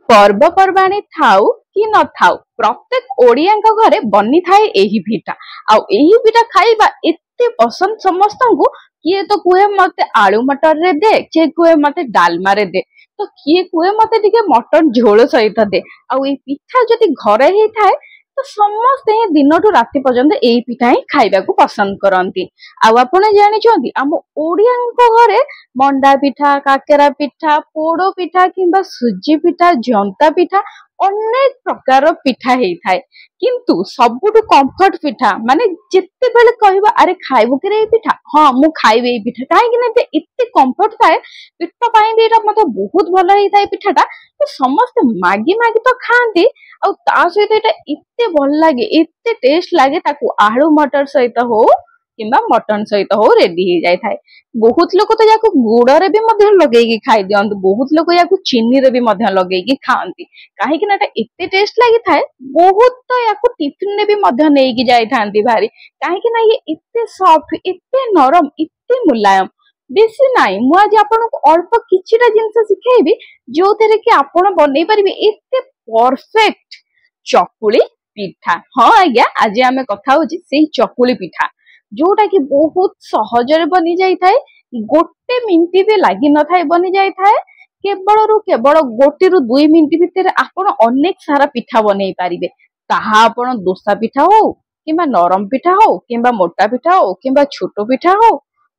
पर्वपर्वाणी थाउ कि न थाउ प्रत्येक ओडियाଙ୍କ घरे बनी थाए एही पिठा आउ एही पिठा खाइबा एते पसंद समस्त को किए तो कुहे मते आलू मटर रे दे किए कुहे मते डालमा रे दे तो किए कुहे मते टिके मटन झोल सहित दे आउ ए पिठा जदि घरे ही थाए तो समस्त ही दिन ठू राति पर्यंत एही पिठा ही खाइबा को पसंद करंती आउ आपण जानि छथि हम ओडियाଙ୍କ घरे मंडा पिठा काकेरा पिठा पोड़ो पिठा किंबा सुजी पिठा जंता पिठा अनेक प्रकार पिठा हेई थाए किंतु सबुठु कंफर्ट पिठा माने जिते बेले कहबा अरे खाइबो कि रे पिठा हां मु खाइबे ए पिठा काहे कि ना इते कंफर्ट थाए पिठा पाई भी एटा मते बहुत भलो हेई थाए पिठाटा तो समस्त मागी मागी तो खांती आ ता सहित एटा इते भल लागे इते टेस्ट लागे ताकू आलू मटर सहित हो किंबा मटन सहित हो रेडी हो जाय थाए बहुत लोक तो याकू गुड़ रे भी मध्य लगेगी खाई दियंत बहुत लोक याकू चीनी रे भी मध्य लगेगी खांती काहे कि ना एते टेस्ट लागि थाए बहुत तो याकू टिफिन ने भी मध्य नेकी जाय थांती भारी काहे कि ना ये इते सॉफ्ट इते नरम इते मुलायम बेसी नाइ मु आज आपनको अल्प किछिटा जिंस सिखाइबी जो थेरे कि आपण बनै परिबे इते परफेक्ट चकुली पिठा हां आज्ञा आज आमे कथा होची सेही चकुली पिठा जोटा कि बहुत सहजरे बनी जाई थाए गोटे मिनिट भी लागि न थाए बनी जाई थाए केवल गोटे रु 2 मिनिट भितर आपण अनेक सारा पिठा बनै पारिबे ताहा आपण दोसा पिठा हो किंबा नरम पिठा हो किंबा मोटा पिठा हो किंबा छोटो पिठा हो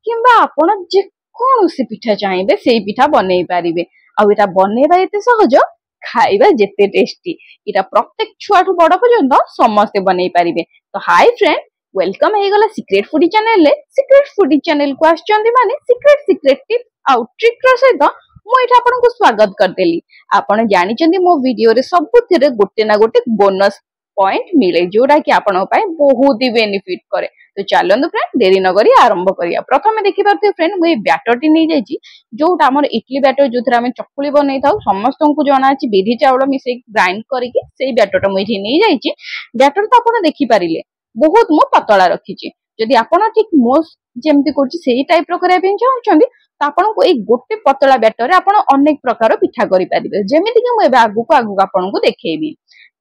किंबा आपण जे कोनोसी पिठा चाहिबे सेही पिठा बनै पारिबे आ एटा बनेबा एते सहज खाइबा जेते टेस्टी इटा प्रत्येक छुआठू बड़ पर्यंत समस्त बनै पारिबे तो हाय फ्रेंड वेलकम हे गला सीक्रेट फूडी चैनल ले सीक्रेट फूडी चैनल को आछचंदी माने सीक्रेट टिप आउ ट्रिक रो सहित मु एठा आपन को स्वागत कर देली आपन जानि चंदी मो वीडियो रे सब थिरे गोटे ना गोटे बोनस पॉइंट मिले जोडा कि आपन पाए बहुत ही बेनिफिट करे तो चलंदु फ्रेंड देरी न करी आरंभ करिया प्रथमे देखि पारते फ्रेंड मु ए बैटर टी नै जाई छी जोटा हमर इडली बैटर जोथरा हम चकुली बनै थाउ समस्त को जणा अछि बिधी चावल मिसे ग्राइंड करिके सेही बैटर टा मु एठी नै जाई छी बैटर तो आपन देखि पारिले बहुत मु पतला रखी जदि आपण ठीक मो जेमती करछि सेही टाइप रो करे बिन चाहछंदी त आपण को एक गोटे पतला बैटर रे आपण अनेक प्रकार पिठा करि परिबे जेमिति कि मु एबे आगु को आपण को देखेबी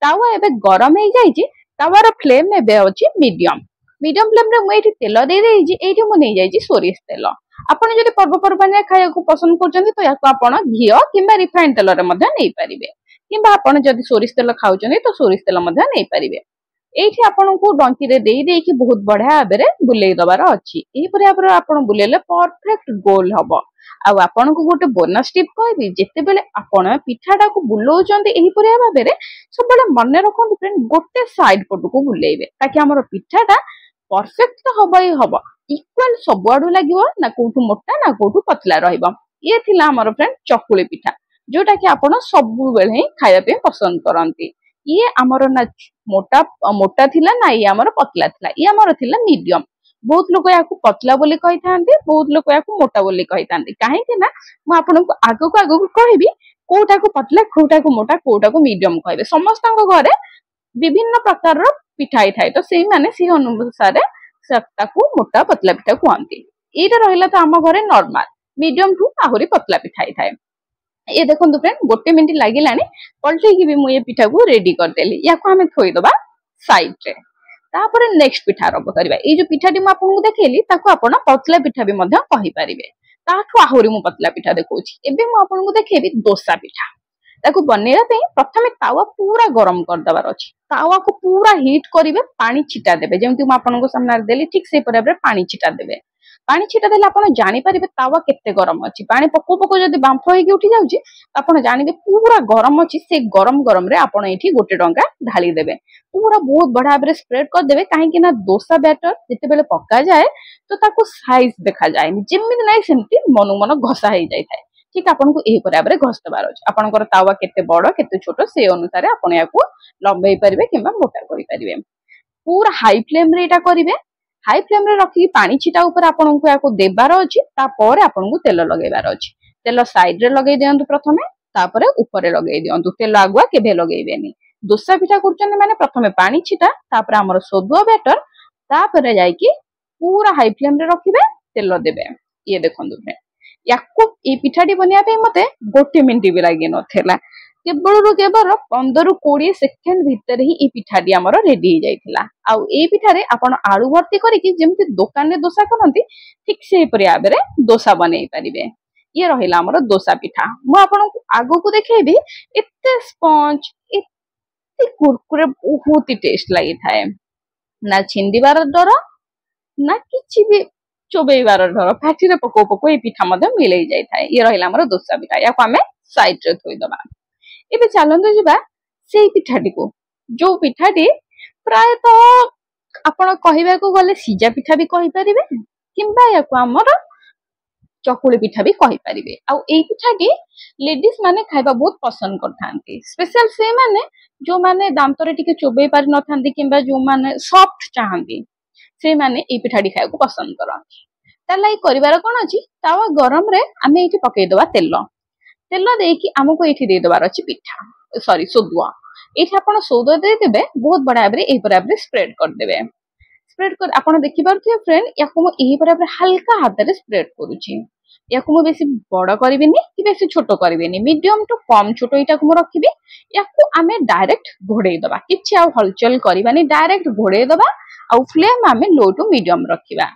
तावा एबे गरम हे जाई छी तावार फ्लेम एबे अछि मीडियम फ्लेम रे मु एठी तेल दे देई छी एठी मु नै जाई छी सोरिस तेल आपण जदि पर्व पर्वने खाया को पसंद करछंदी तो याको आपण घियो किंबा रिफाइंड तेल रे मध्य नै परिबे किंबा आपण जदि सोरिस तेल खाउछंदी तो सोरिस तेल मध्य नै परिबे एठी आपण को डंकी रे देई देई कि बहुत बढ़िया आबरे बुलेई दबार अछि एही परे आपण बुलेले परफेक्ट गोल हबो आ आपण को गोटे बोनस टिप कहबी जेते बेले आपण पिठाटा को बुलोचंदी एही परे आबरे सब बेले मन रखंतु फ्रेंड गोटे साइड पटु को बुलेइबे ताकि हमर पिठाटा परफेक्ट तो हबो ही हबो इक्वल सब आडू लागिवो ना कोठु मोटा ना कोठु पतला रहइबो ये थिला हमर फ्रेंड चकुली पिठा जोटा कि आपण सब बेले खाया पे पसंद करंती ये हमर ना मोटा मोटा थिला ना ये हमर पतला थिला ये हमर थिला मीडियम बहुत लोग याकू पतला बोली कहि थांती बहुत लोग याकू मोटा बोली कहि थांती काहे कि ना म आपन को आगो कहबी कोटा को पतला कोटा को मोटा कोटा को मीडियम कहबे समस्त घरे विभिन्न प्रकार रो पिठाई थाए तो सेही माने सी अनुसार सत्ता को मोटा पतला पिठा कहंती एटा रहिला तो हम घरे नॉर्मल मीडियम टू आहुरी पतला पिठाई थाए ये देखो फ्रेंड गोटे मिनिट लागिलानी पलटे की भी मु ये पिठा को रेडी कर देली याको हमें थोई दबा साइड रे तापर नेक्स्ट पिठा आरंभ करबा ए जो पिठाटी म आपन को देखेली ताको आपण पतला पिठा भी मध्य कहि परिबे ताठो आहुरी मु पतला पिठा देखौछि एबे मु आपन को देखेबी डोसा पिठा ताको बनेरा पे प्रथमे तावा पूरा गरम कर दबार अछि तावा को पूरा हीट करिवे पानी छिटा देबे जेमति म आपन को सामने देली ठीक से परबे पानी छिटा देबे पानी छिटा देले आपण जानि परिबे तावा केते गरम अछि पानी पको पको जदी बांफ होई उठी जाउची आपण जानिबे पूरा गरम अछि से गरम रे आपण एठी गोटे डंगा ढाली देबे पूरा बहुत बड़ा भाबरे स्प्रेड कर देबे काहे कि ना डोसा बैटर जते बेले पक्का जाए तो ताको साइज देखा जाए जेमिति नै सेमति मनु मन घसा हे जाय थाए ठीक आपण को एही परे घसतबार अछि आपनकर तावा केते बड़ केते छोटो से अनुसार आपण याको लंबेई परिबे किबा मोटा करि परिबे पूरा हाई फ्लेम रे एटा करिवे हाई फ्लेम रे रखी पानी छिटा ऊपर आपन को याको देबार अछि तापर आपन को तेल लगेबार अछि तेल साइड रे लगेई दियंतु प्रथमे तापर ऊपर रे लगेई दियंतु तेल आगुआ केबे लगेइबेनी दोसा पिठा करचने माने प्रथमे पानी छिटा तापर हमर सोदुआ बैटर तापर जाई कि पूरा हाई फ्लेम रे रखिबे तेल देबे ये देखंतु याको ए पिठाटी बनिया पे मते गोटे मिनिट भी लागि नथेला केवल केवल 15-20 सेकेंड भितर ही ई पिठाटी आमर रेडी हो जाइथिला। आउ ए पिठारे आपण आलू भर्ती करके जेमति दुकान रे डोसा करंती ठीक से परि आबरे डोसा बनै परिबे। ये रहिला हमर डोसा पिठा। मु आपनको आगो को देखेबी एते स्पंज एते कुरकुरे बहुत ही टेस्ट लागि थाए। ना छिंदीबार डर ना किछि भी चोबेइबार डर फाटी रे पको पको ए पिठा मधे मिलै जाय थाए। ये रहिला हमर डोसा पिठा। याको हमें साइड रे थोइ दबा। एबे चलंतु जिबा सेई पिठाटी को जो पिठाटी प्राय तो आपण कहिबा को गले सिजा पिठा भी कहि परिबे किंबा याको हमर चकुली पिठा भी कहि परिबे। आ एई पिठाटी लेडीज माने खाइबा बहुत पसंद करथांती। स्पेशल से माने जो माने दांत रे टिके चोबेई पारि न थांती किंबा जो माने सॉफ्ट चाहंती से माने एई पिठाटी खाइबा को पसंद करंती। तालाई करिवार कोन अछि तावा गरम रे आमे एठी पकेइ दबा तेल। तेल देकी आमको ये दे दबार अच्छी पिठा सॉरी सोदुआ ये आपण सोदुआ दे देबे बहुत बड़ा भाबरे एही पर स्प्रेड कर देबे। स्प्रेड कर आपण देखि पारथिए फ्रेंड याको मो एही पर हल्का हाथ रे स्प्रेड करूची। याको मो बेसी बड़ करबिनी कि बेसी छोटो करबिनी मीडियम टू कम छोटो एटा को मो रखिबी। याको आमे डायरेक्ट घोड़े दबा किछि आ हलचल करबानी डायरेक्ट घोड़े दबा आ फ्लेम आमे लो टू मीडियम रखिबा।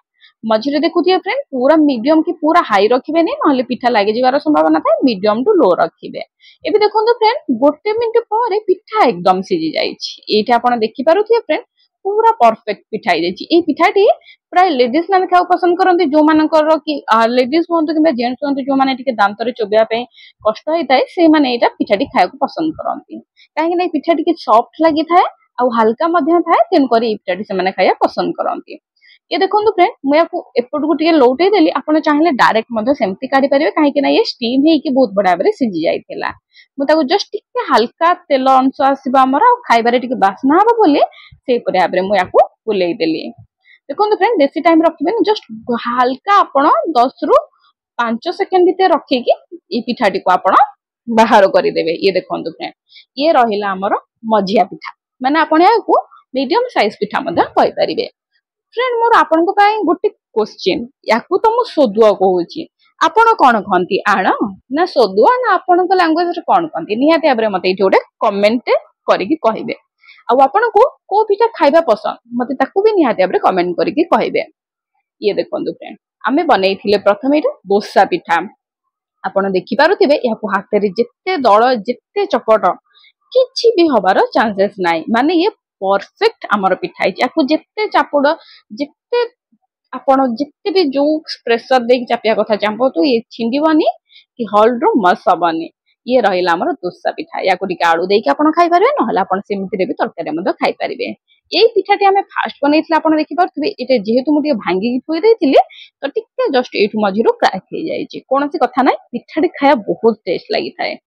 मझिरे देखुथिए फ्रेंड पूरा मीडियम की पूरा हाई रखिबे नहीं नहले पिठा लागि जिवार संभावना थाए मीडियम टू लो रखिबे। एबे देखंतु फ्रेंड गोटे मिनिट पर पिठा एकदम सिझी जाइछि। एटा आपण देखि पारुथिए फ्रेंड पूरा परफेक्ट पिठा जाइछि। ए पिठाटी प्राय लेडीज माने खाउ पसंद करंती जो मानकर कि लेडीज होंतु किबा जेंट्स होंतु जो माने टिके दांत रे चोबेया पे कष्ट होई थाए से माने एटा पिठाटी खाउ पसंद करंती। काहे कि पिठाटी के सॉफ्ट लागि थाए आ हल्का मध्य थाए तेन करी ए पिठाटी से माने खाया पसंद करंती। ये देखो फ्रेंड मुझे एपट को लौटे देली आपण चाहे डायरेक्ट मध्य सेमती काढ़ी पारे कहीं ये स्टीम होगी बहुत बड़ा भाव सीझी जाइला। मुझे जस्ट टिके हल्का तेल अंश आसो आमर खाइबार टिके बास्ना हम बोली से भाव में मुझे बुलाई देली। देखो फ्रेंड बेसी टाइम रखिए जस्ट हल्का आपण 10 रु 5 सेकेंड भीतर रखिकी ये पिठाटी को आपण बाहर करदेवे। ये देखो फ्रेंड ये रहा आमर मझिया पिठा माने आपण याकू मीडियम साइज पिठा कहि परिबे। फ्रेंड मोर आपन को पाई गोटे क्वेश्चन याकू तो मु सोदुआ कहूची आपण कोन कहंती आण ना सोदुआ ना आपण को लैंग्वेज रे कोन कहंती निहाती आबरे मते इठी गोटे कमेंट करिकि कहिबे। आ आपण को पिठा खाइबा पसंद मते ताकू भी निहाती आबरे कमेंट करिकि कहिबे। ये देखंतु फ्रेंड आमे बनेइथिले प्रथमे इटा डोसा पिठा आपण देखि पारुथिबे याकू हाथ रे जेते दळ जेते चपट किछि भी हबार चांसेस नाही माने ये परफेक्ट आमर पिठा याकू जेते चापुड़ जेते आपण जेते भी जो प्रेशर दे चापिया कथा चाहबो तो ये छिंडीबनी कि हॉलरो मस हबनी। ये रहिला हमर डोसा पिठा याकू टिके आलू देके आपण खाइ पारबे नहले आपण सेमिति रे भी तरकारी मधे खाइ पारबे। एई पिठाटी हमें फास्ट बनेइथिला आपण देखि पारथिबे एटे जेहेतु मु टिके भांगी थोइ देइथिले तो टिके जस्ट एठु मझिरो क्रैक हे जाइछि कोनोसी कथा नै पिठाटी खाया बहुत टेस्ट लागि थाए।